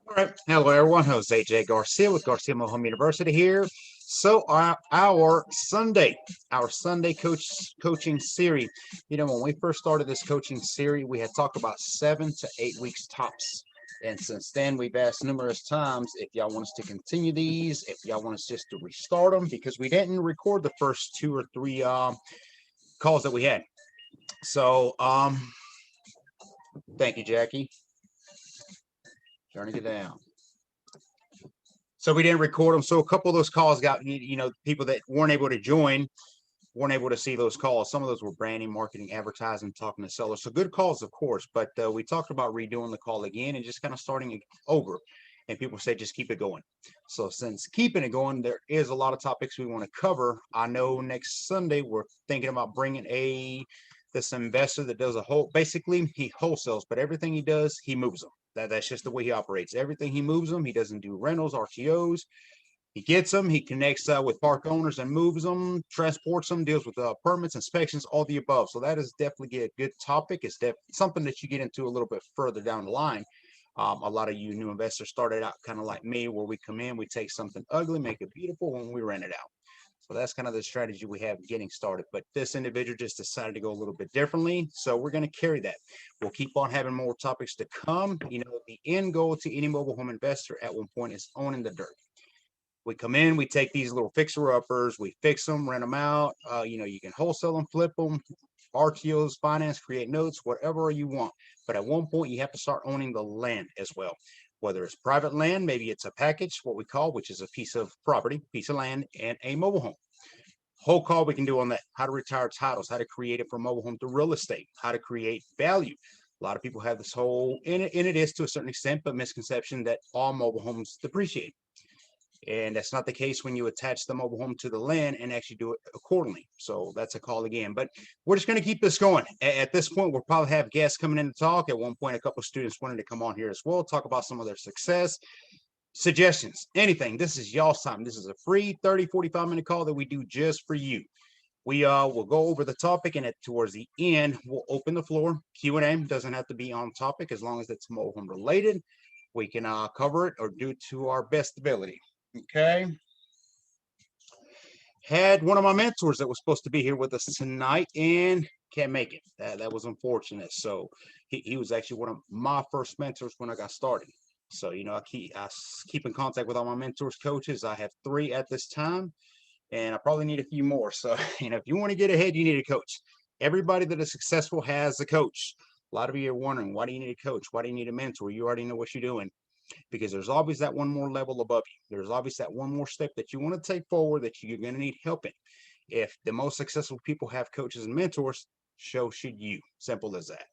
All right. Hello, everyone. Jose J. Garcia with Garcia Home University here. So our Sunday coaching series. When we first started this coaching series, we had talked about 7 to 8 weeks tops. And since then, we've asked numerous times if y'all want us to continue these, if y'all want us just to restart them, because we didn't record the first two or three calls that we had. So, thank you, Jackie. Turning it down. So we didn't record them. So a couple of those calls got, people that weren't able to join weren't able to see those calls. Some of those were branding, marketing, advertising, talking to sellers. So good calls, of course. But we talked about redoing the call again and just kind of starting it over. And people said, just keep it going. So since keeping it going, there is a lot of topics we want to cover. I know next Sunday we're thinking about bringing this investor that does basically he wholesales, but everything he does, he moves them. That's just the way he operates. Everything he moves them. He doesn't do rentals, RTOs. He gets them. He connects with park owners and moves them, transports them, deals with permits, inspections, all the above. So that is definitely a good topic. It's something that you get into a little bit further down the line. A lot of you new investors started out kind of like me, where we come in, we take something ugly, make it beautiful, and we rent it out. So that's kind of the strategy we have getting started. But this individual just decided to go a little bit differently. So we're going to carry that. We'll keep on having more topics to come. The end goal to any mobile home investor at one point is owning the dirt. We come in, we take these little fixer-uppers, we fix them, rent them out. You can wholesale them, flip them, RTOs, finance, create notes, whatever you want. But at one point, you have to start owning the land as well. Whether it's private land, maybe it's a package, what we call, which is a piece of property, piece of land, and a mobile home. Whole call we can do on that. How to retire titles, how to create it from mobile home to real estate, how to create value. A lot of people have this whole, and it is to a certain extent, but misconception that all mobile homes depreciate. And that's not the case when you attach the mobile home to the land and actually do it accordingly. So that's a call again. But we're just going to keep this going. At this point, we'll probably have guests coming in to talk. At one point, a couple of students wanted to come on here as well, talk about some of their success, suggestions, anything. This is y'all's time. This is a free 30, 45-minute call that we do just for you. We will go over the topic, and towards the end, we'll open the floor. Q&A doesn't have to be on topic as long as it's mobile home related. We can cover it or do it to our best ability. Okay. Had one of my mentors that was supposed to be here with us tonight and can't make it. That was unfortunate. So he was actually one of my first mentors when I got started. So, I keep in contact with all my mentors, coaches. I have 3 at this time, and I probably need a few more. So, if you want to get ahead, you need a coach. Everybody that is successful has a coach. A lot of you are wondering, why do you need a coach? Why do you need a mentor? You already know what you're doing. Because there's always that one more level above you. There's always that one more step that you want to take forward that you're going to need help in. If the most successful people have coaches and mentors, so should you. Simple as that.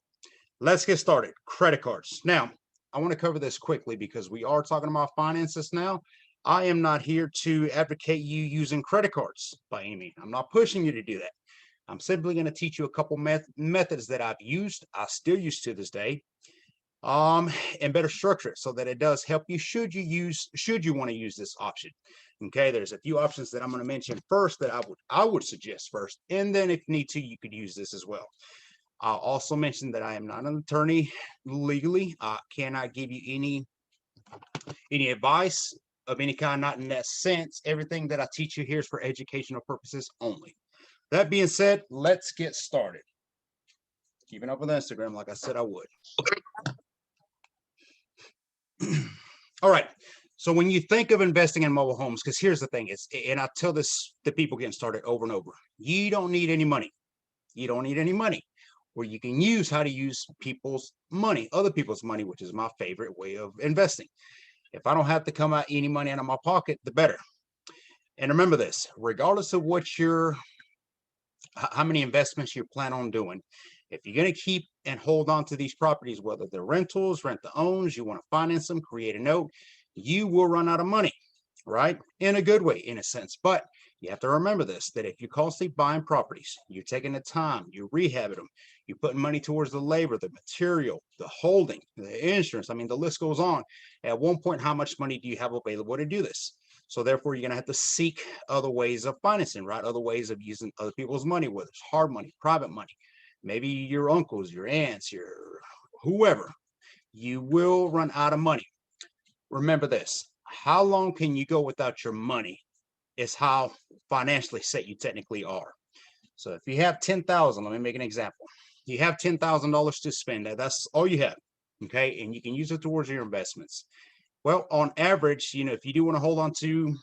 Let's get started. Credit cards. Now, I want to cover this quickly because we are talking about finances now. I am not here to advocate you using credit cards by any means. I'm not pushing you to do that. I'm simply going to teach you a couple methods that I've used, I still use to this day, and better structure it so that it does help you should you want to use this option. Okay, there's a few options that I'm going to mention first that I would suggest first, and then if need to, you could use this as well. I'll also mention that I am not an attorney legally. I cannot give you any advice of any kind, not in that sense. Everything that I teach you here is for educational purposes only. That being said, let's get started. Keeping up with Instagram like I said I would. All right. So when you think of investing in mobile homes, because here's the thing is, and I tell this to people getting started over and over, you don't need any money. You don't need any money. Where you can use how to use people's money, other people's money, which is my favorite way of investing. If I don't have to come out any money out of my pocket, the better. And remember this, regardless of how many investments you plan on doing, if you're going to keep and hold on to these properties, whether they're rentals, rent to owns, you want to finance them, create a note, you will run out of money, right? In a good way, in a sense. But you have to remember this, that if you're constantly buying properties, you're taking the time, you're rehabbing them, you're putting money towards the labor, the material, the holding, the insurance. I mean, the list goes on. At one point, how much money do you have available to do this? So therefore, you're going to have to seek other ways of financing, right? Other ways of using other people's money, whether it's hard money, private money, maybe your uncles, your aunts, your whoever. You will run out of money. remember this, how long can you go without your money is how financially set you technically are. So if you have 10,000, let me make an example. You have $10,000 to spend. That's all you have. Okay. And you can use it towards your investments. Well, on average, if you do want to hold on to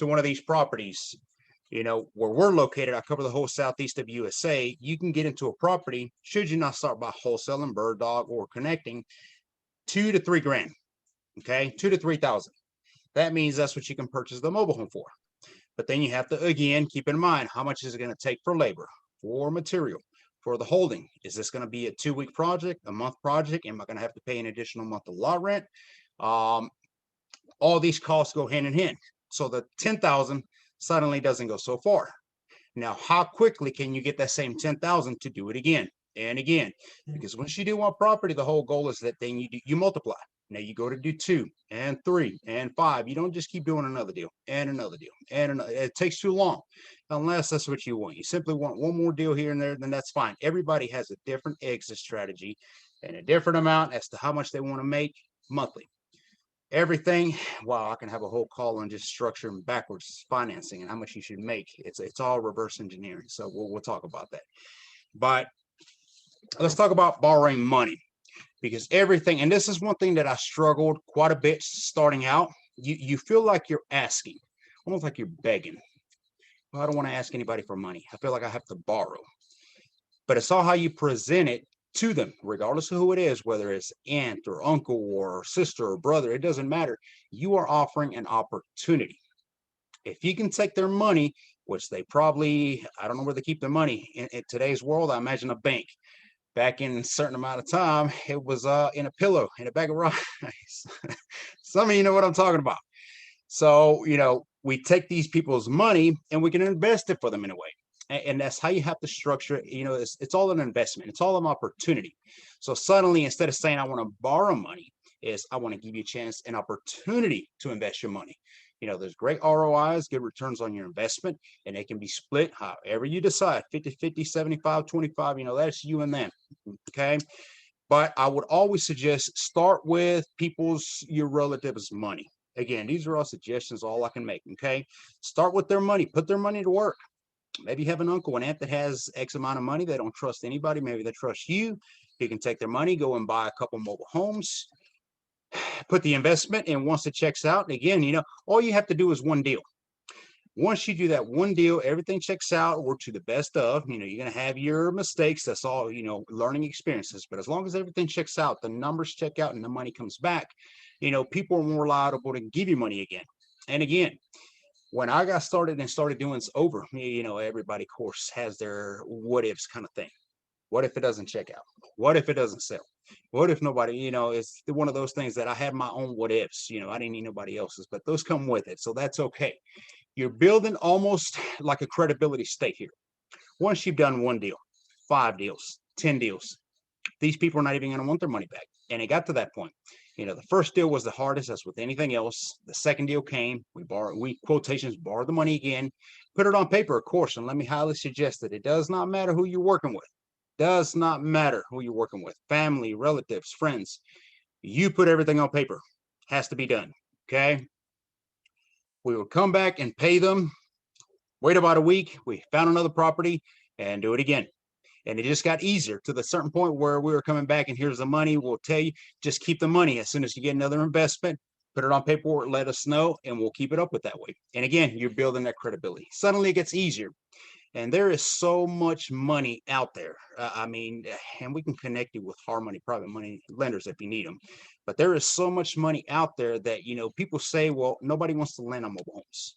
one of these properties, where we're located, I cover the whole southeast of USA. You can get into a property, should you not start by wholesaling, bird dog, or connecting, 2 to 3 grand. Okay, 2 to 3 thousand. That means that's what you can purchase the mobile home for. But then you have to, again, keep in mind, how much is it going to take for labor, for material, for the holding? Is this going to be a 2-week project, a month project? Am I going to have to pay an additional month of lot rent? All these costs go hand in hand. So the 10,000 suddenly doesn't go so far. Now, how quickly can you get that same 10,000 to do it again and again? Because once you do one property, the whole goal is that then you multiply. Now you go to do 2 and 3 and 5. You don't just keep doing another deal and another deal and another. It takes too long, unless that's what you want. You simply want one more deal here and there, then that's fine. Everybody has a different exit strategy and a different amount as to how much they want to make monthly. Everything, wow, I can have a whole call on just structure and backwards financing and how much you should make. It's all reverse engineering. So we'll talk about that. But let's talk about borrowing money, because everything, and this is one thing that I struggled quite a bit starting out. You feel like you're asking, almost like you're begging. Well, I don't want to ask anybody for money. I feel like I have to borrow. But it's all how you present it to them, regardless of who it is, whether it's aunt or uncle or sister or brother, it doesn't matter. You are offering an opportunity. If you can take their money, which they probably, I don't know where they keep their money in today's world. I imagine a bank. Back in a certain amount of time, it was in a pillow, in a bag of rice. Some of you know what I'm talking about. So, we take these people's money and we can invest it for them in a way. And that's how you have to structure it. It's all an investment. It's all an opportunity. So suddenly, instead of saying, I want to borrow money, is I want to give you a chance, an opportunity to invest your money. There's great ROIs, good returns on your investment, and they can be split however you decide, 50-50, 75-25, that's you and them. Okay. But I would always suggest start with your relatives' money. Again, these are all suggestions, all I can make. Okay. Start with their money, put their money to work. Maybe you have an uncle, an aunt that has X amount of money. They don't trust anybody. Maybe they trust you. You can take their money, go and buy a couple mobile homes, put the investment, and once it checks out, again, all you have to do is one deal. Once you do that one deal, everything checks out, or to the best of, you're going to have your mistakes. That's all, learning experiences. But as long as everything checks out, the numbers check out and the money comes back, people are more liable to give you money again. And again, when I got started and started doing this over, everybody, of course, has their what ifs kind of thing. What if it doesn't check out? What if it doesn't sell? What if nobody, it's one of those things that I had my own what ifs, I didn't need nobody else's, but those come with it. So that's okay. You're building almost like a credibility stake here. Once you've done one deal, 5 deals, 10 deals, these people are not even going to want their money back. And it got to that point. The first deal was the hardest, as with anything else. The second deal came, we quotations, borrowed the money again, put it on paper, of course. And let me highly suggest that it does not matter who you're working with. Does not matter who you're working with, family, relatives, friends. You put everything on paper. Has to be done. Okay. We will come back and pay them. Wait about a week. We found another property and do it again. And it just got easier to the certain point where we were coming back and here's the money. We'll tell you, just keep the money. As soon as you get another investment, put it on paperwork, let us know, and we'll keep it up with that way. And again, you're building that credibility. Suddenly it gets easier. And there is so much money out there. And we can connect you with hard money, private money lenders if you need them. But there is so much money out there that, people say, well, nobody wants to lend on mobile homes.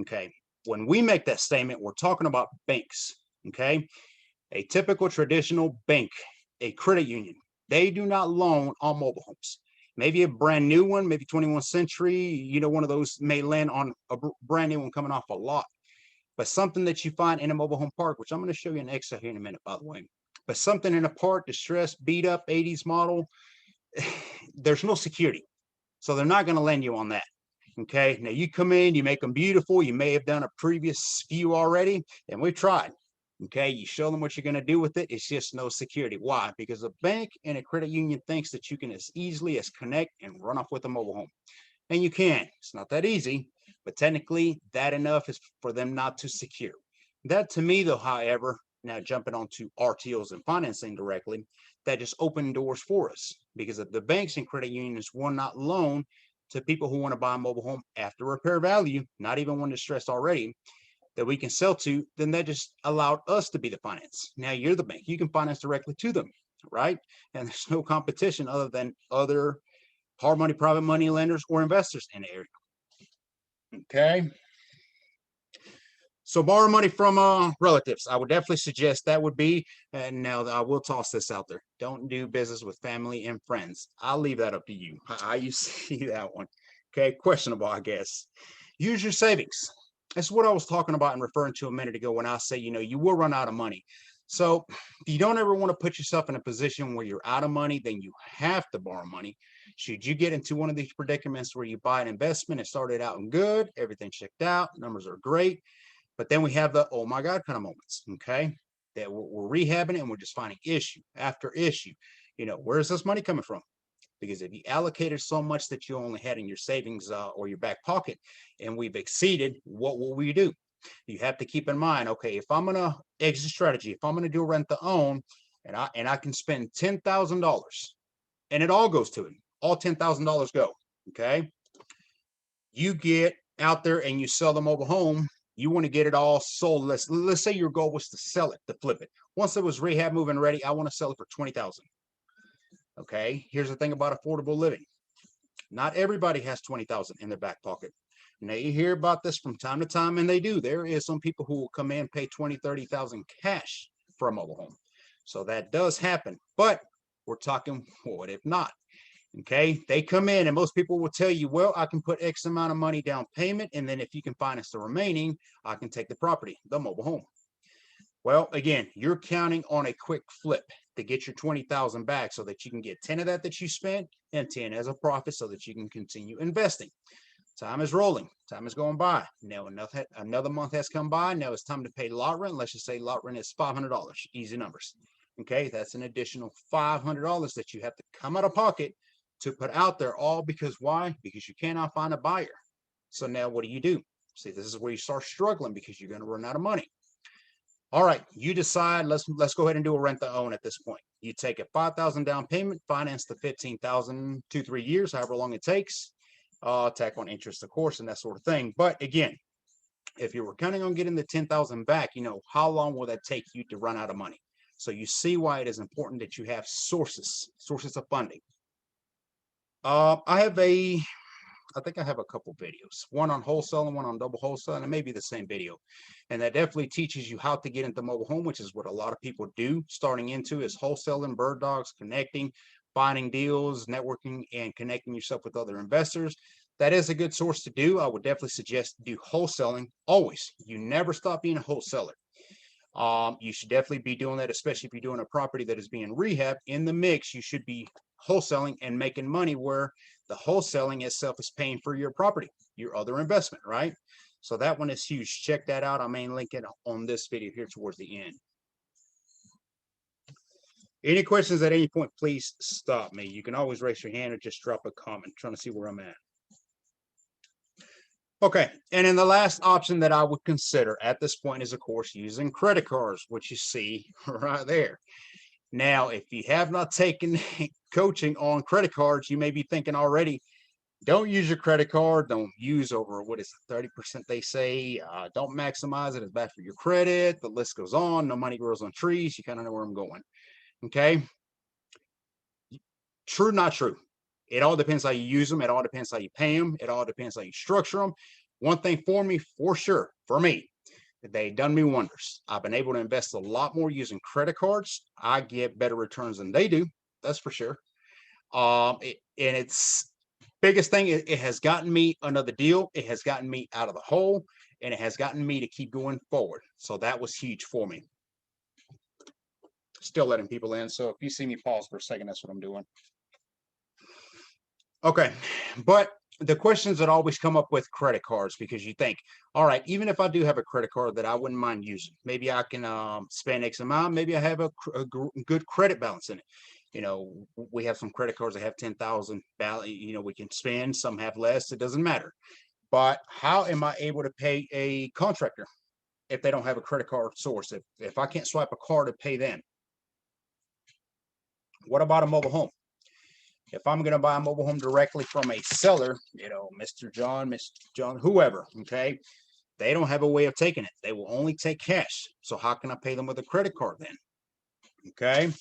Okay. When we make that statement, we're talking about banks. Okay. A typical traditional bank, a credit union, they do not loan on mobile homes. Maybe a brand new one, maybe 21st Century, one of those may lend on a brand new one coming off a lot. But something that you find in a mobile home park, which I'm going to show you an extra here in a minute, by the way. But something in a park, distressed, beat up 80s model, there's no security. So they're not going to lend you on that. Okay. Now you come in, you make them beautiful. You may have done a previous few already, and we've tried. Okay, you show them what you're going to do with it. It's just no security. Why? Because a bank and a credit union thinks that you can as easily as connect and run off with a mobile home. And you can. It's not that easy, but technically that enough is for them not to secure. That to me though, however, now jumping onto RTOs and financing directly, that just opened doors for us because if the banks and credit unions will not loan to people who want to buy a mobile home after repair value, not even when distressed already, that we can sell to, then that just allowed us to be the finance. Now you're the bank. You can finance directly to them, right? And there's no competition other than other hard money, private money lenders or investors in the area. Okay. So borrow money from relatives. I would definitely suggest that would be, and now I will toss this out there. Don't do business with family and friends. I'll leave that up to you. How you see that one. Okay, questionable, I guess. Use your savings. That's what I was talking about and referring to a minute ago when I say, you will run out of money. So you don't ever want to put yourself in a position where you're out of money, then you have to borrow money. Should you get into one of these predicaments where you buy an investment, it started out good, everything checked out, numbers are great, but then we have the, oh my God, kind of moments, okay? That we're rehabbing and we're just finding issue after issue. Where's this money coming from? Because if you allocated so much that you only had in your savings or your back pocket and we've exceeded, what will we do? You have to keep in mind, okay, if I'm gonna exit strategy, if I'm gonna do rent to own, and I can spend $10,000 and it all goes to it, all $10,000 go, okay? You get out there and you sell the mobile home, you want to get it all sold. Let's say your goal was to sell it, to flip it. Once it was rehab moving ready, I want to sell it for 20,000. Okay, here's the thing about affordable living. Not everybody has 20,000 in their back pocket. Now you hear about this from time to time, and they do. There is some people who will come in, pay 20, 30,000 cash for a mobile home. So that does happen, but we're talking, what if not? Okay, they come in and most people will tell you, well, I can put X amount of money down payment, and then if you can finance the remaining, I can take the property, the mobile home. Well, again, you're counting on a quick flip to get your 20,000 back so that you can get 10 of that you spent and 10 as a profit so that you can continue investing. Time is rolling. Time is going by. Now another month has come by. Now it's time to pay lot rent. Let's just say lot rent is $500. Easy numbers. Okay, that's an additional $500 that you have to come out of pocket to put out there, all because why? Because you cannot find a buyer. So now what do? See, this is where you start struggling because you're going to run out of money. All right, you decide, let's go ahead and do a rent to own at this point. You take a 5,000 down payment, finance the 15,000, 2-3 years, however long it takes, tack on interest, of course, and that sort of thing. But again, if you were counting on getting the 10,000 back, how long will that take you to run out of money? So you see why it is important that you have sources of funding. I think I have a couple videos, one on wholesale and one on double wholesale, and it may be the same video. And that definitely teaches you how to get into mobile home, which is what a lot of people do starting into is wholesaling, bird dogs, connecting, finding deals, networking, and connecting yourself with other investors. That is a good source to do. I would definitely suggest do wholesaling always. You never stop being a wholesaler. You should definitely be doing that, especially if you're doing a property that is being rehabbed. In the mix, you should be wholesaling and making money where the wholesaling itself is paying for your property, your other investment, right? So that one is huge. Check that out. I may link it on this video here towards the end. Any questions at any point, please stop me. You can always raise your hand or just drop a comment. I'm trying to see where I'm at. Okay, and then the last option that I would consider at this point is, of course, using credit cards, which you see right there. Now, if you have not taken coaching on credit cards, you may be thinking already, don't use your credit card. Don't use over, what is it, 30% they say. Don't maximize it. It's bad for your credit. The list goes on. No money grows on trees. You kind of know where I'm going. Okay. True, not true. It all depends how you use them. It all depends how you pay them. It all depends how you structure them. One thing for me, for sure, for me, they done me wonders. I've been able to invest a lot more using credit cards. I get better returns than they do. That's for sure. And it's biggest thing, it has gotten me another deal. It has gotten me out of the hole, and it has gotten me to keep going forward. So that was huge for me. Still letting people in. So if you see me pause for a second, that's what I'm doing. Okay, but the questions that always come up with credit cards, because you think, all right, even if I do have a credit card that I wouldn't mind using, maybe I can spend X amount, maybe I have a good credit balance in it. You know, we have some credit cards that have 10,000 balance, you know, we can spend, some have less, it doesn't matter. But how am I able to pay a contractor if they don't have a credit card source? If I can't swipe a card to pay them, what about a mobile home? If I'm going to buy a mobile home directly from a seller, you know, Mr. John, Mr. John, whoever, okay, they don't have a way of taking it. They will only take cash. So how can I pay them with a credit card then? Okay.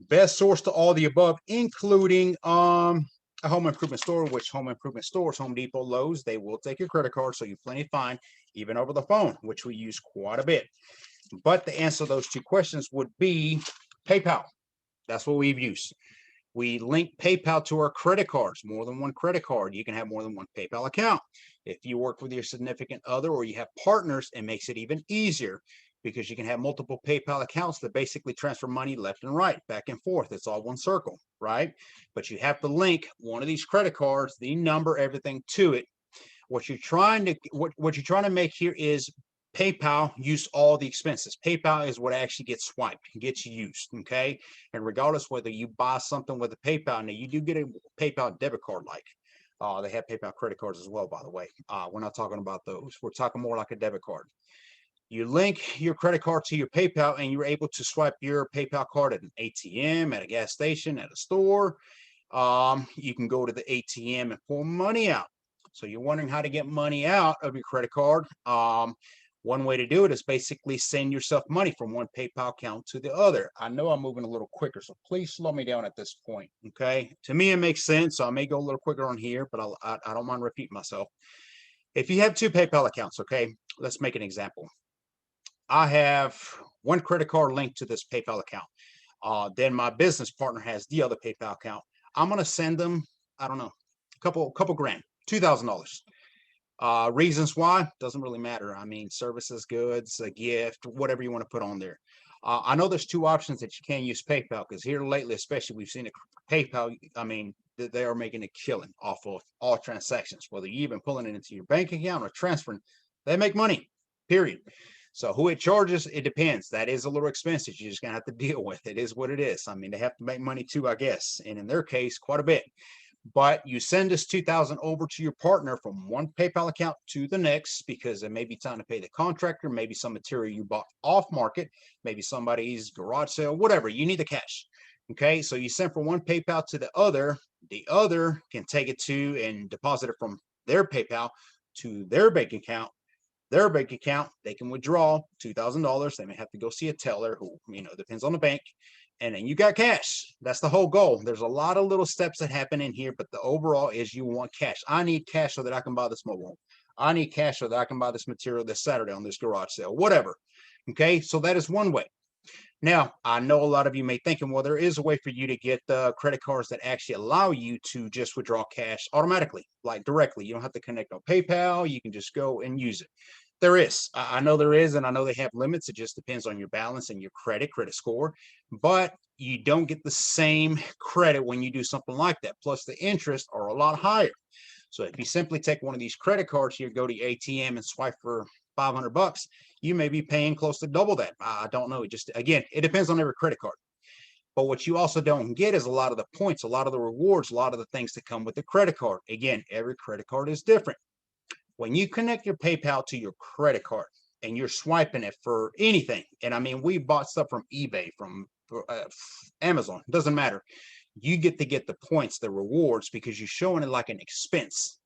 Best source to all the above, including a home improvement store, which home improvement stores, Home Depot, Lowe's, they will take your credit card. So you plenty fine, even over the phone, which we use quite a bit. But to answer those two questions would be PayPal. That's what we've used. We link PayPal to our credit cards, more than one credit card. You can have more than one PayPal account. If you work with your significant other or you have partners, it makes it even easier because you can have multiple PayPal accounts that basically transfer money left and right, back and forth. It's all one circle, right? But you have to link one of these credit cards, the number, everything to it. What you're trying to make here is PayPal use all the expenses. PayPal is what actually gets swiped, gets used, okay? And regardless whether you buy something with a PayPal, now you do get a PayPal debit card like. They have PayPal credit cards as well, by the way. We're not talking about those. We're talking more like a debit card. You link your credit card to your PayPal and you're able to swipe your PayPal card at an ATM, at a gas station, at a store. You can go to the ATM and pull money out. So you're wondering how to get money out of your credit card. One way to do it is basically send yourself money from one PayPal account to the other. I know I'm moving a little quicker, so please slow me down at this point, okay? To me, it makes sense, so I may go a little quicker on here, but I don't mind repeating myself. If you have two PayPal accounts, okay, let's make an example. I have one credit card linked to this PayPal account. Then my business partner has the other PayPal account. I'm gonna send them, I don't know, couple grand, $2,000. Reasons why doesn't really matter. I mean, services, goods, a gift, whatever you want to put on there. I know there's two options that you can use PayPal because here lately, especially, we've seen PayPal. I mean, they are making a killing off of all transactions, whether you even pulling it into your bank account or transferring. They make money. Period. So who it charges, it depends. That is a little expensive. You're just gonna have to deal with it. It is what it is. I mean, they have to make money too, I guess, and in their case, quite a bit. But you send this 2,000 over to your partner from one PayPal account to the next because it may be time to pay the contractor, maybe some material you bought off market, maybe somebody's garage sale, whatever. You need the cash. Okay, so you send from one PayPal to the other can take it to and deposit it from their PayPal to their bank account, they can withdraw $2,000. They may have to go see a teller who, you know, depends on the bank. And then you got cash. That's the whole goal. There's a lot of little steps that happen in here, but the overall is you want cash. I need cash so that I can buy this mobile home. I need cash so that I can buy this material this Saturday on this garage sale, whatever. Okay, so that is one way. Now, I know a lot of you may thinking, well, there is a way for you to get the credit cards that actually allow you to just withdraw cash automatically, like directly. You don't have to connect on PayPal. You can just go and use it. There is. I know there is, and I know they have limits. It just depends on your balance and your credit score. But you don't get the same credit when you do something like that. Plus, the interest are a lot higher. So if you simply take one of these credit cards here, go to your ATM and swipe for $500, you may be paying close to double that. I don't know. It just, again, it depends on every credit card. But what you also don't get is a lot of the points, a lot of the rewards, a lot of the things that come with the credit card. Again, every credit card is different. When you connect your PayPal to your credit card and you're swiping it for anything, and I mean, we bought stuff from eBay, from Amazon, doesn't matter. You get to get the points, the rewards, because you're showing it like an expense.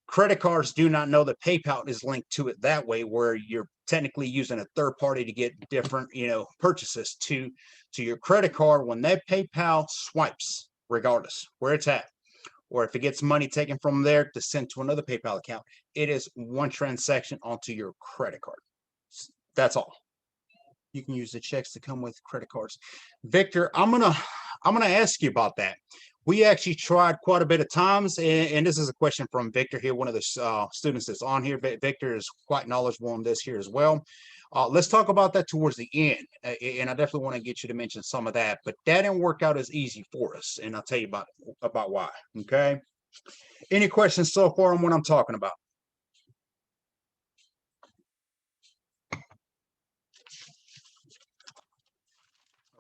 Credit cards do not know that PayPal is linked to it that way, where you're technically using a third party to get different, you know, purchases to your credit card. When that PayPal swipes, regardless where it's at, or if it gets money taken from there to send to another PayPal account, it is one transaction onto your credit card. That's all. You can use the checks to come with credit cards. Victor, I'm gonna ask you about that. We actually tried quite a bit of times, and this is a question from Victor here, one of the students that's on here. Victor is quite knowledgeable on this here as well. Let's talk about that towards the end, and I definitely want to get you to mention some of that. But that didn't work out as easy for us, and I'll tell you about why. Okay. Any questions so far on what I'm talking about?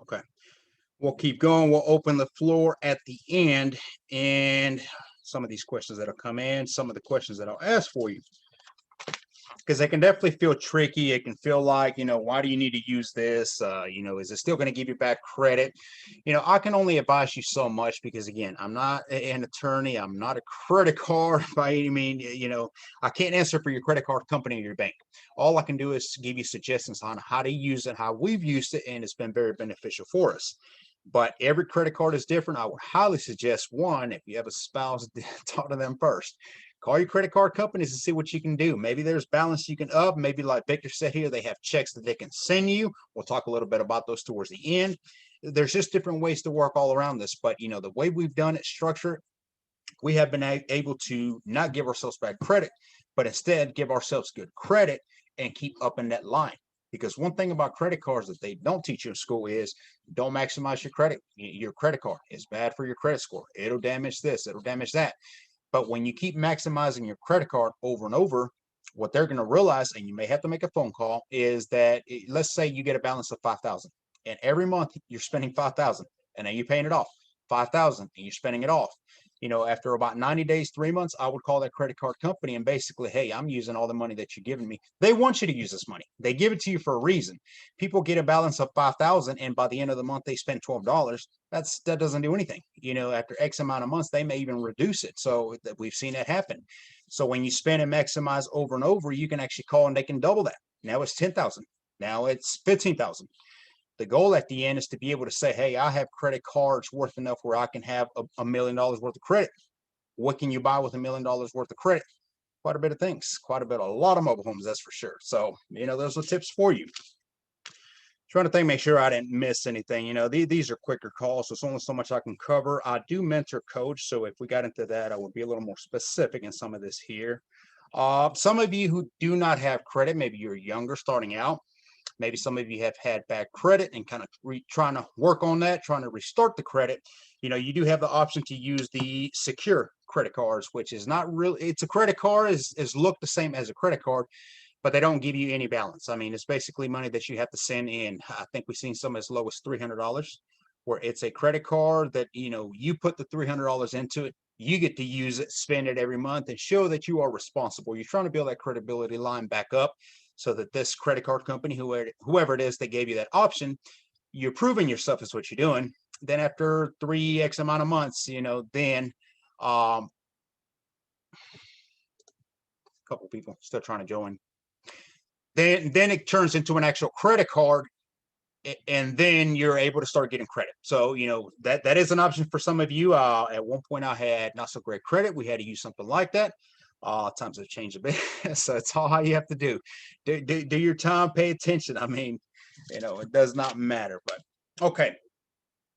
Okay. We'll keep going. We'll open the floor at the end, and some of these questions that'll come in, some of the questions that I'll ask for you, because they can definitely feel tricky. It can feel like, why do you need to use this? Is it still going to give you back credit? I can only advise you so much because, again, I'm not an attorney. I'm not a credit card by any means. I can't answer for your credit card company or your bank. All I can do is give you suggestions on how to use it, how we've used it, and it's been very beneficial for us. But every credit card is different. I would highly suggest, one, if you have a spouse, talk to them first. Call your credit card companies and see what you can do. Maybe there's balance you can up. Maybe like Victor said here, they have checks that they can send you. We'll talk a little bit about those towards the end. There's just different ways to work all around this. But, the way we've done it, structured, we have been able to not give ourselves bad credit, but instead give ourselves good credit and keep up in that line. Because one thing about credit cards that they don't teach you in school is don't maximize your credit. Your credit card is bad for your credit score. It'll damage this, it'll damage that. But when you keep maximizing your credit card over and over, what they're going to realize, and you may have to make a phone call, is that let's say you get a balance of 5,000, and every month you're spending 5,000, and then you're paying it off 5,000, and you're spending it off. After about 90 days, 3 months, I would call that credit card company and basically, hey, I'm using all the money that you're giving me. They want you to use this money. They give it to you for a reason. People get a balance of 5,000, and by the end of the month, they spend $12. That doesn't do anything. After X amount of months, they may even reduce it. So we've seen that happen. So when you spend and maximize over and over, you can actually call and they can double that. Now it's 10,000. Now it's 15,000. The goal at the end is to be able to say, hey, I have credit cards worth enough where I can have $1 million worth of credit. What can you buy with $1 million worth of credit? Quite a bit of things, a lot of mobile homes, that's for sure. So, those are tips for you. Trying to think, make sure I didn't miss anything. These are quicker calls, so it's only so much I can cover. I do mentor coach, so if we got into that, I would be a little more specific in some of this here. Some of you who do not have credit, maybe you're younger, starting out. Maybe some of you have had bad credit and kind of trying to work on that, trying to restart the credit. You do have the option to use the secure credit cards, which is not really, it's a credit card, is looked the same as a credit card, but they don't give you any balance. I mean, it's basically money that you have to send in. I think we've seen some as low as $300, where it's a credit card that, you put the $300 into it, you get to use it, spend it every month, and show that you are responsible. You're trying to build that credibility line back up so that this credit card company, whoever it is that gave you that option, you're proving yourself is what you're doing. Then after 3x amount of months, then a couple people still trying to join. Then it turns into an actual credit card, and then you're able to start getting credit. So, that is an option for some of you. At one point, I had not so great credit. We had to use something like that. Times have changed a bit. So it's all how you have to do. Do your time, pay attention. I mean, it does not matter. But okay,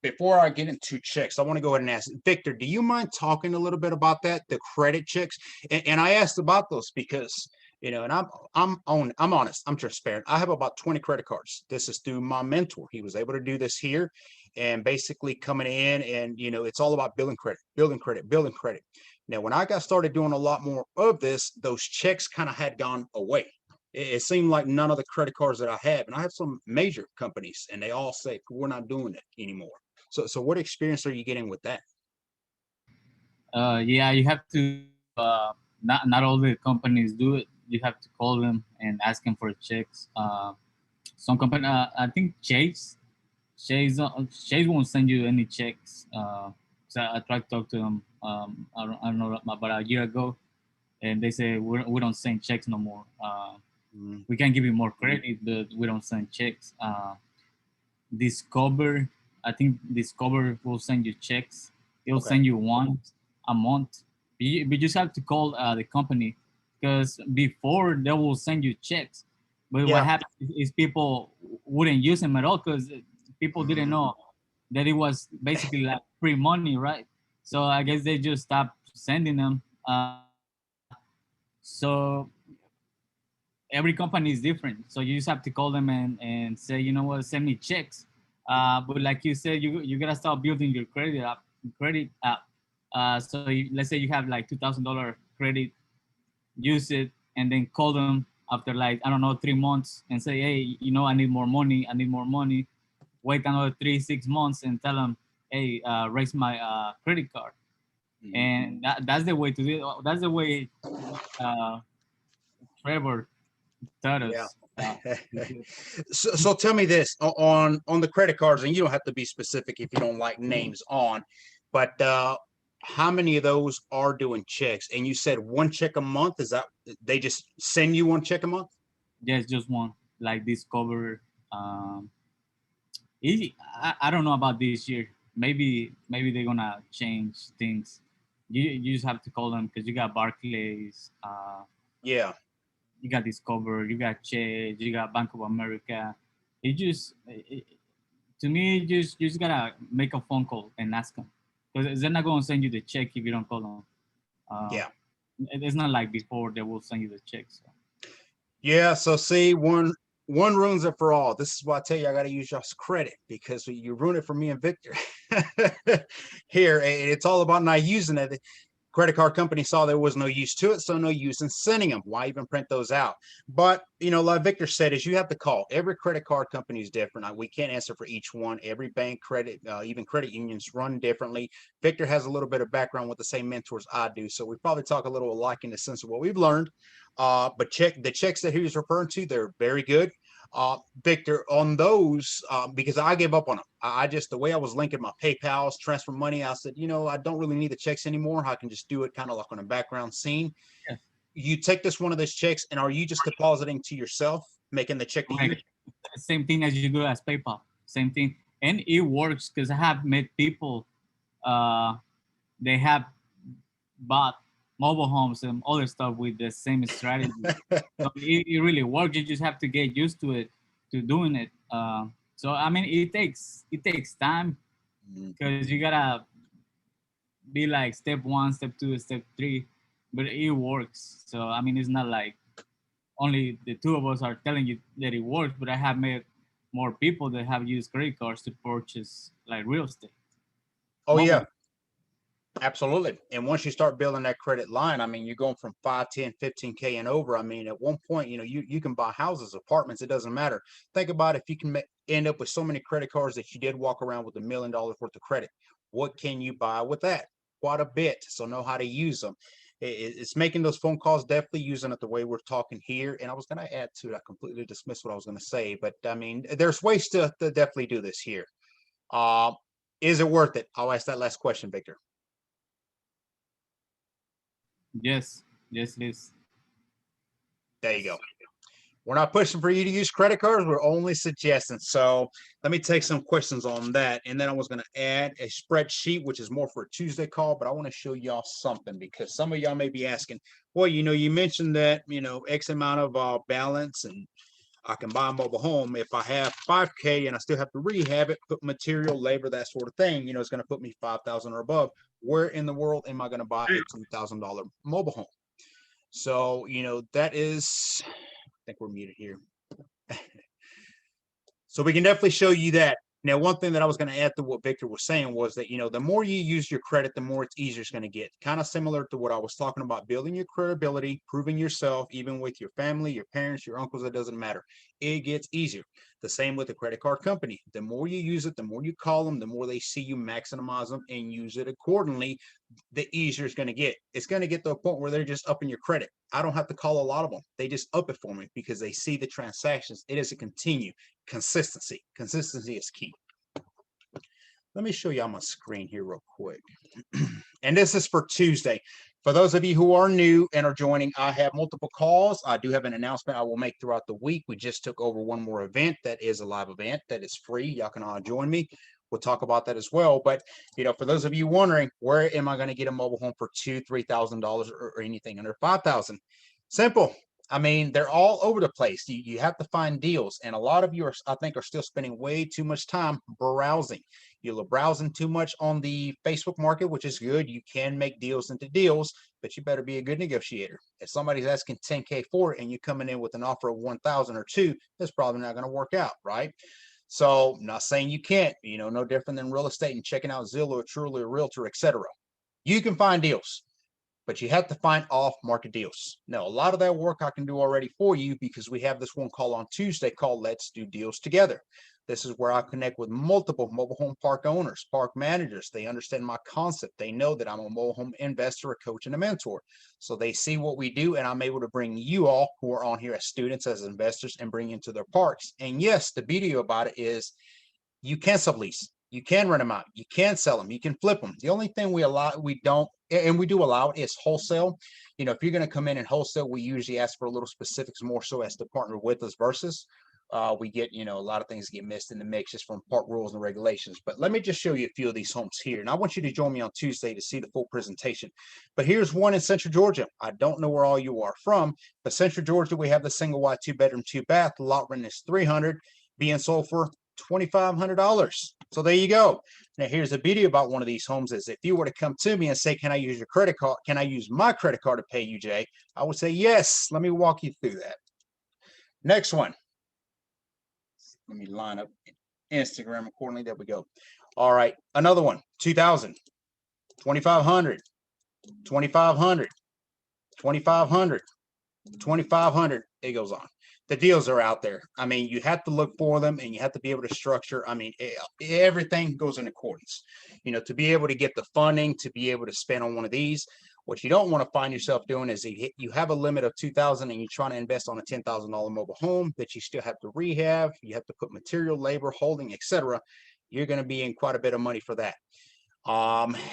before I get into checks, I want to go ahead and ask Victor, do you mind talking a little bit about that, the credit checks? And I asked about those because, and I'm honest, I'm transparent. I have about 20 credit cards. This is through my mentor. He was able to do this here, and basically coming in, and it's all about building credit, building credit, building credit. Now, when I got started doing a lot more of this, those checks kind of had gone away. It seemed like none of the credit cards that I have, and I have some major companies, and they all say we're not doing it anymore. So what experience are you getting with that? Yeah, you have to. Not all the companies do it. You have to call them and ask them for checks. Some company, I think Chase won't send you any checks. So I tried to talk to them. I don't know, about a year ago, and they say we don't send checks no more. We can give you more credit, but we don't send checks. Discover, I think Discover will send you checks. It'll Okay. send you once a month. You just have to call the company, because before they will send you checks, but what Yeah. happens is people wouldn't use them at all because people didn't know that it was basically like free money, right? So I guess they just stopped sending them. So every company is different. So you just have to call them and say, you know what, send me checks. But like you said, you gotta start building your credit up. So let's say you have like $2,000 credit, use it, and then call them after like I don't know 3 months and say, hey, I need more money. I need more money. Wait another 3 6 months and tell them, hey, raise my credit card. And that's the way to do it. That's the way uh, Trevor taught Yeah. us. To do it. So tell me this on the credit cards, and you don't have to be specific if you don't like names on, but how many of those are doing checks? And you said one check a month. Is that they just send you one check a month? Yes, just one like Discover. Um, I don't know about this year. Maybe they're gonna change things. You just have to call them because you got Barclays, Yeah. you got Discover, you got Chase, you got Bank of America. To me, you just gotta make a phone call and ask them because they're not gonna send you the check if you don't call them. Uh, Yeah. it's not like before they will send you the check. So. Yeah. So see, one ruins it for all. This is why I tell you I got to use y'all's credit because you ruin it for me and Victor here. And it's all about not using it. Credit card company saw there was no use to it, so no use in sending them. Why even print those out? But like Victor said, is you have to call. Every credit card company is different. We can't answer for each one. Every bank, credit, even credit unions run differently. Victor has a little bit of background with the same mentors I do, so we probably talk a little alike in the sense of what we've learned. But the checks that he was referring to, they're very good. Victor, on those, because I gave up on them. I just, the way I was linking my PayPal's, transfer money, I said, I don't really need the checks anymore. I can just do it kind of like on a background scene. Yeah. You take this one of those checks, and are you just depositing to yourself, making the check to you? Same thing as you do as PayPal. Same thing, and it works because I have met people. Uh, they have bought mobile homes and other stuff with the same strategy. So it really works. You just have to get used to it, to doing it. So I mean, it takes time because you gotta be like step one, step two, step three, but it works. So I mean, it's not like only the two of us are telling you that it works, but I have met more people that have used credit cards to purchase like real estate. Oh, Mobile. yeah. Absolutely. And once you start building that credit line, I mean, you're going from 5, 10, 15K and over. I mean, at one point, you can buy houses, apartments, it doesn't matter. Think about if you can end up with so many credit cards that you did walk around with $1 million worth of credit. What can you buy with that? Quite a bit. So know how to use them. It's making those phone calls, definitely using it the way we're talking here. And I was going to add to it, I completely dismissed what I was going to say, but I mean, there's ways to definitely do this here. Uh, is it worth it? I'll ask that last question, Victor. Yes, yes, it is. There you go. We're not pushing for you to use credit cards. We're only suggesting. So let me take some questions on that. And then I was going to add a spreadsheet, which is more for a Tuesday call, but I want to show y'all something because some of y'all may be asking, well, you mentioned that, X amount of balance and I can buy a mobile home. If I have 5K and I still have to rehab it, put material, labor, that sort of thing, it's going to put me 5,000 or above. Where in the world am I going to buy a $2,000 mobile home? So, that is, I think we're muted here. So we can definitely show you that. Now, one thing that I was going to add to what Victor was saying was that, the more you use your credit, the more it's easier it's going to get. Kind of similar to what I was talking about, building your credibility, proving yourself, even with your family, your parents, your uncles, it doesn't matter. It gets easier. The same with the credit card company. The more you use it, the more you call them, the more they see you maximize them and use it accordingly, the easier it's going to get. It's going to get to a point where they're just upping your credit. I don't have to call a lot of them. They just up it for me because they see the transactions. It is a continue. Consistency. Consistency is key. Let me show you on my screen here real quick. And this is for Tuesday. For those of you who are new and are joining, I have multiple calls. I do have an announcement I will make throughout the week. We just took over one more event that is a live event that is free. Y'all can all join me. We'll talk about that as well. But for those of you wondering, where am I going to get a mobile home for $2,000, $3,000 or anything under 5,000? Simple. I mean, they're all over the place. You have to find deals. And a lot of you I think, are still spending way too much time browsing. You're browsing too much on the Facebook market, which is good. You can make deals into deals, but you better be a good negotiator. If somebody's asking 10K for it and you're coming in with an offer of 1,000 or 2, that's probably not going to work out, right? So, not saying you can't, no different than real estate and checking out Zillow, Truly, a Realtor, etc. You can find deals, but you have to find off-market deals. Now, a lot of that work I can do already for you because we have this one call on Tuesday called Let's Do Deals Together. This is where I connect with multiple mobile home park owners, park managers. They understand my concept. They know that I'm a mobile home investor, a coach, and a mentor. So they see what we do, and I'm able to bring you all who are on here as students, as investors, and bring into their parks. And yes, the beauty about it is you can sublease, you can rent them out, you can sell them, you can flip them. The only thing we don't, and we do allow it, is wholesale. You know, if you're going to come in and wholesale, we usually ask for a little specifics more so as to partner with us versus we get, you know, a lot of things get missed in the mix just from park rules and regulations. But let me just show you a few of these homes here. And I want you to join me on Tuesday to see the full presentation. But here's one in Central Georgia. I don't know where all you are from, but Central Georgia, we have the single wide 2-bedroom, 2-bath. Lot rent is $300, being sold for $2,500. So there you go. Now here's the beauty about one of these homes is if you were to come to me and say, can I use your credit card? Can I use my credit card to pay you, Jay? I would say, yes. Let me walk you through that. Next one. Let me line up Instagram accordingly. There we go. All right. Another one, 2000, 2500, 2500, 2500, 2500. It goes on. The deals are out there. I mean, you have to look for them and you have to be able to structure. I mean, everything goes in accordance, you know, to be able to get the funding, to be able to spend on one of these. What you don't want to find yourself doing is you have a limit of 2,000 and you're trying to invest on a $10,000 mobile home that you still have to rehab. You have to put material, labor, holding, etc. You're going to be in quite a bit of money for that.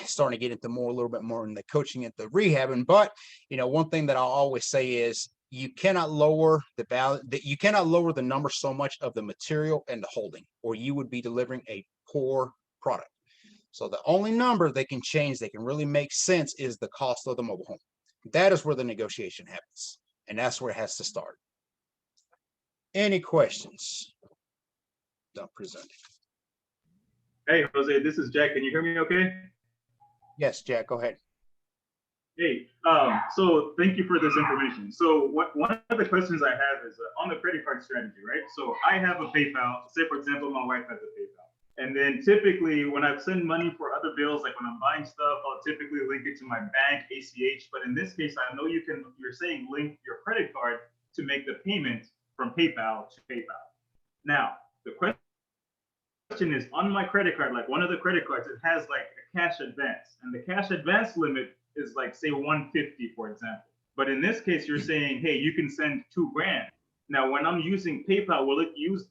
Starting to get into a little bit more in the coaching and the rehabbing. But, you know, one thing that I'll always say is you cannot lower the value, you cannot lower the number so much of the material and the holding, or you would be delivering a poor product. So the only number they can change, they can really make sense, is the cost of the mobile home. That is where the negotiation happens. And that's where it has to start. Any questions? Don't present. Hey, Jose, this is Jack. Can you hear me okay? Yes, Jack, go ahead. Hey, so thank you for this information. So one of the questions I have is on the credit card strategy, right? So I have a PayPal. Say, for example, my wife has a PayPal. And then typically when I send money for other bills, like when I'm buying stuff, I'll typically link it to my bank, ACH. But in this case, I know you're saying link your credit card to make the payment from PayPal to PayPal. Now, the question is on my credit card, like one of the credit cards, it has like a cash advance, and the cash advance limit is like, say, 150, for example. But in this case, you're saying, hey, you can send $2,000. Now, when I'm using PayPal, will it use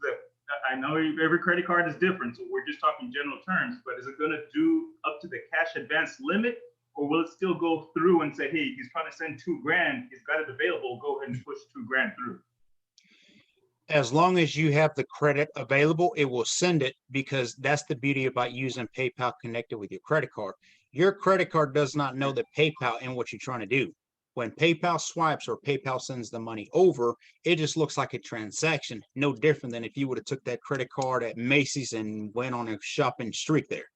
I know every credit card is different, so we're just talking general terms, but is it going to do up to the cash advance limit, or will it still go through and say, hey, he's trying to send $2,000, he's got it available, go ahead and push $2,000 through? As long as you have the credit available, it will send it, because that's the beauty about using PayPal connected with your credit card. Your credit card does not know the PayPal and what you're trying to do. When PayPal swipes or PayPal sends the money over, it just looks like a transaction, no different than if you would have took that credit card at Macy's and went on a shopping streak there.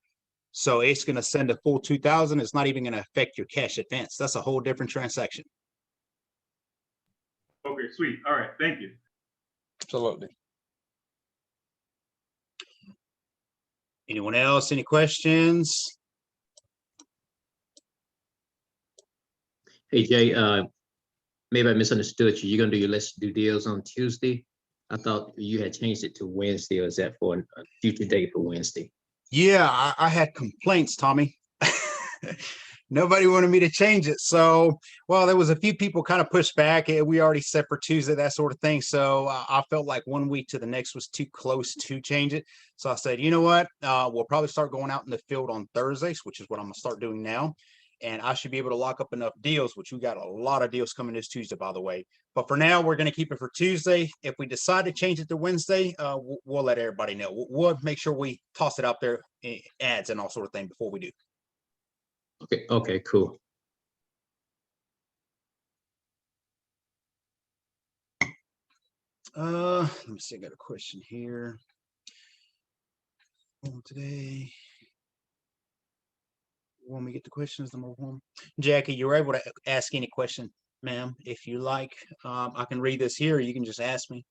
So it's going to send a full 2,000. It's not even going to affect your cash advance. That's a whole different transaction. Okay, sweet. All right, thank you. Absolutely. Anyone else? Any questions? Hey, Jay, maybe I misunderstood you. You're going to do your Let's Do Deals on Tuesday. I thought you had changed it to Wednesday, or is that for a future date for Wednesday? Yeah, I had complaints, Tommy. Nobody wanted me to change it. So, well, there was a few people kind of pushed back. We already set for Tuesday, that sort of thing. So I felt like 1 week to the next was too close to change it. So I said, you know what? We'll probably start going out in the field on Thursdays, which is what I'm going to start doing now. And I should be able to lock up enough deals, which we got a lot of deals coming this Tuesday, by the way. But for now, we're going to keep it for Tuesday. If we decide to change it to Wednesday, we'll let everybody know. We'll make sure we toss it out there, ads and all sort of thing before we do. Okay, cool. Let me see. I got a question here. Today, when we get to questions, number one, Jackie, you're able to ask any question, ma'am, if you like. I can read this here. Or you can just ask me.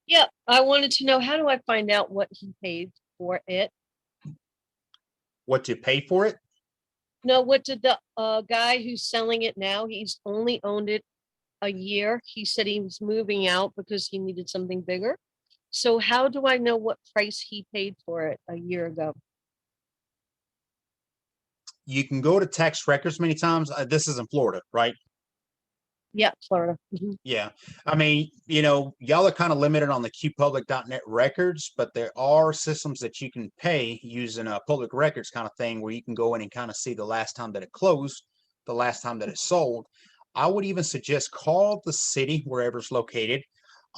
Yeah, I wanted to know, how do I find out what he paid for it? What to pay for it? No, what did the guy who's selling it now? He's only owned it a year. He said he was moving out because he needed something bigger. So how do I know what price he paid for it a year ago? You can go to tax records many times. This is in Florida, right? Yeah, Florida. Mhm. Yeah. I mean, y'all are kind of limited on the qpublic.net records, but there are systems that you can pay using a public records kind of thing where you can go in and kind of see the last time that it closed, the last time that it sold. I would even suggest call the city wherever it's located,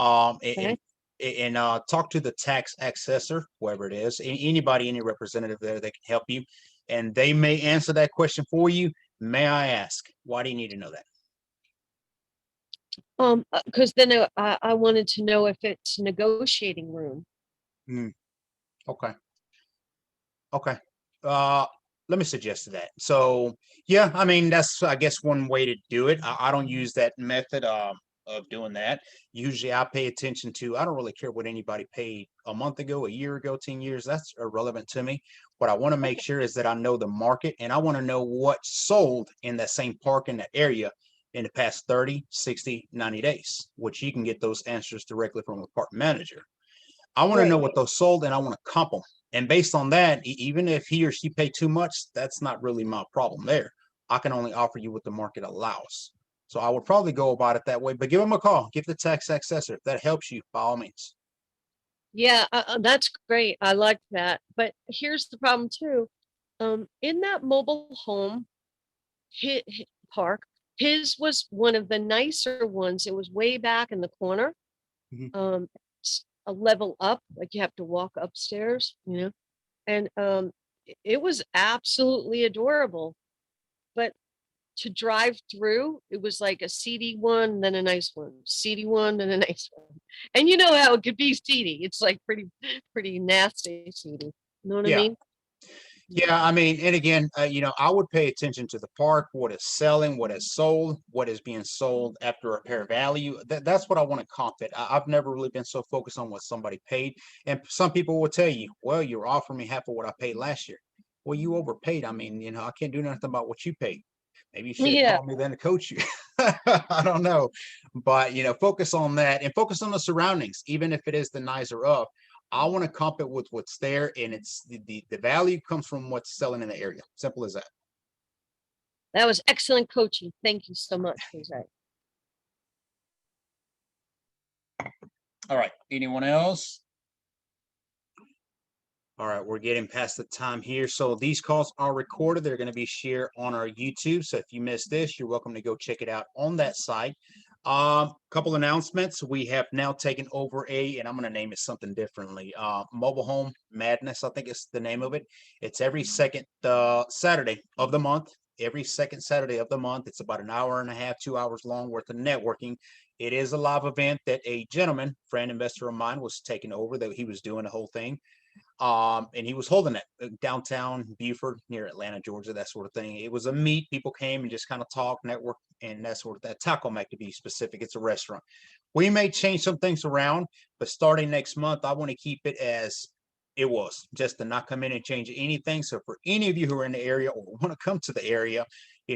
Okay. and talk to the tax accessor, whoever it is, anybody, any representative there that can help you, and they may answer that question for you. May I ask, why do you need to know that? Because then I wanted to know if it's negotiating room. Okay. Okay. Uh, Let me suggest that. So yeah, I mean, that's, I guess, one way to do it. I don't use that method of doing that. Usually I pay attention to, I don't really care what anybody paid a month ago, a year ago, 10 years. That's irrelevant to me. What I want to make sure is that I know the market, and I want to know what sold in that same park in that area in the past 30, 60, 90 days, which you can get those answers directly from the park manager. I want to know Right. what those sold, and I want to comp them. And based on that, even if he or she paid too much, that's not really my problem there. I can only offer you what the market allows. So I would probably go about it that way, but give them a call. Give the tax accessor. If that helps you, by all means. Yeah, that's great. I like that. But here's the problem too. In that mobile home park, his was one of the nicer ones. It was way back in the corner. Mhm. A level up, like you have to walk upstairs, and it was absolutely adorable. But to drive through, it was like a seedy one, then a nice one, seedy one, then a nice one. And you know how it could be seedy. It's like pretty nasty seedy. You know what I Yeah. mean? Yeah, I mean, and again, I would pay attention to the park, what is selling, what is sold, what is being sold after repair value. That's what I want to comp it. I've never really been so focused on what somebody paid. And some people will tell you, well, you're offering me half of what I paid last year. Well, you overpaid. I mean, I can't do nothing about what you paid. Maybe you should have Yeah. called me then to coach you. I don't know. But, focus on that and focus on the surroundings, even if it is the nicer of. I want to comp it with what's there, and it's the value comes from what's selling in the area. Simple as that. That was excellent coaching. Thank you so much, Jose. All right. Anyone else? All right, we're getting past the time here. So these calls are recorded. They're going to be shared on our YouTube. So if you missed this, you're welcome to go check it out on that site. Couple announcements. We have now taken over and I'm going to name it something differently. Mobile Home Madness, I think it's the name of it. It's every second Saturday of the month. Every second Saturday of the month. It's about an hour and a half, 2 hours long worth of networking. It is a live event that a gentleman, friend investor of mine, was taking over. That he was doing the whole thing. And he was holding it downtown Beaufort near Atlanta, Georgia, that sort of thing. It was a meet. People came and just kind of talk, network, and that sort of that. Taco Mac, to be specific, it's a restaurant. We may change some things around, but starting next month, I want to keep it as it was, just to not come in and change anything. So for any of you who are in the area or want to come to the area,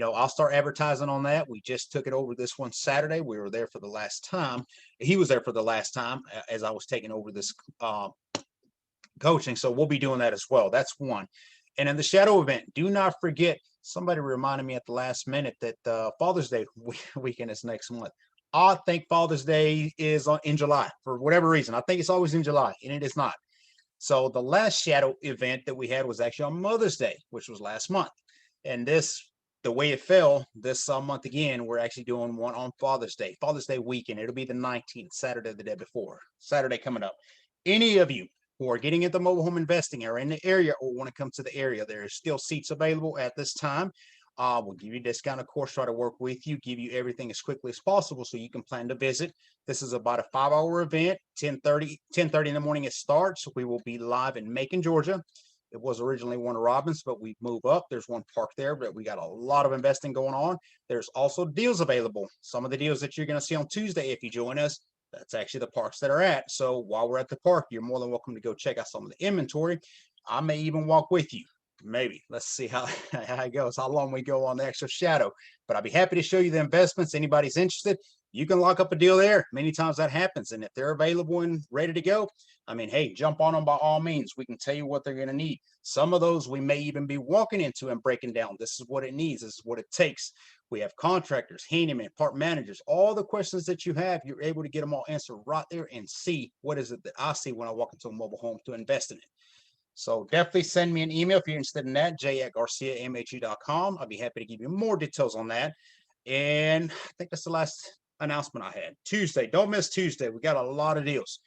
I'll start advertising on that. We just took it over this one Saturday. We were there for the last time. He was there for the last time as I was taking over this coaching. So we'll be doing that as well. That's one. And in the shadow event, do not forget, somebody reminded me at the last minute that Father's Day weekend is next month. I think Father's Day is in July for whatever reason. I think it's always in July, and it is not. So the last shadow event that we had was actually on Mother's Day, which was last month. And the way it fell this month again, we're actually doing one on Father's Day weekend. It'll be the 19th, Saturday, the day before, Saturday coming up. Any of you who are getting into mobile home investing or in the area or want to come to the area, there are still seats available at this time. We'll give you a discount, of course, try to work with you, give you everything as quickly as possible so you can plan to visit. This is about a 5-hour event, 10:30 in the morning it starts. We will be live in Macon, Georgia. It was originally Warner Robins, but we move up. There's one park there, but we got a lot of investing going on. There's also deals available. Some of the deals that you're going to see on Tuesday, if you join us, that's actually the parks that are at. So while we're at the park, you're more than welcome to go check out some of the inventory. I may even walk with you. maybe. Let's see how, how it goes, how long we go on the extra shadow. But I'll be happy to show you the investments. Anybody's interested, you can lock up a deal there. Many times that happens. And if they're available and ready to go, I mean, hey, jump on them by all means. We can tell you what they're going to need. Some of those we may even be walking into and breaking down. This is what it needs. This is what it takes. We have contractors, handyman, park managers, all the questions that you have, you're able to get them all answered right there and see what is it that I see when I walk into a mobile home to invest in it. So definitely send me an email if you're interested in that, j@garciamhu.com. I'll be happy to give you more details on that. And I think that's the last announcement I had. Tuesday, don't miss Tuesday. We got a lot of deals.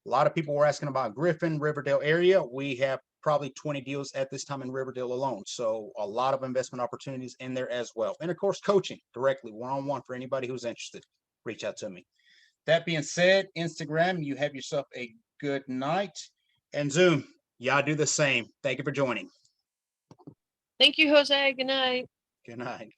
A lot of people were asking about Griffin, Riverdale area. We have probably 20 deals at this time in Riverdale alone. So a lot of investment opportunities in there as well. And of course, coaching directly, one-on-one for anybody who's interested. Reach out to me. That being said, Instagram, you have yourself a good night. And Zoom, y'all do the same. Thank you for joining. Thank you, Jose. Good night. Good night.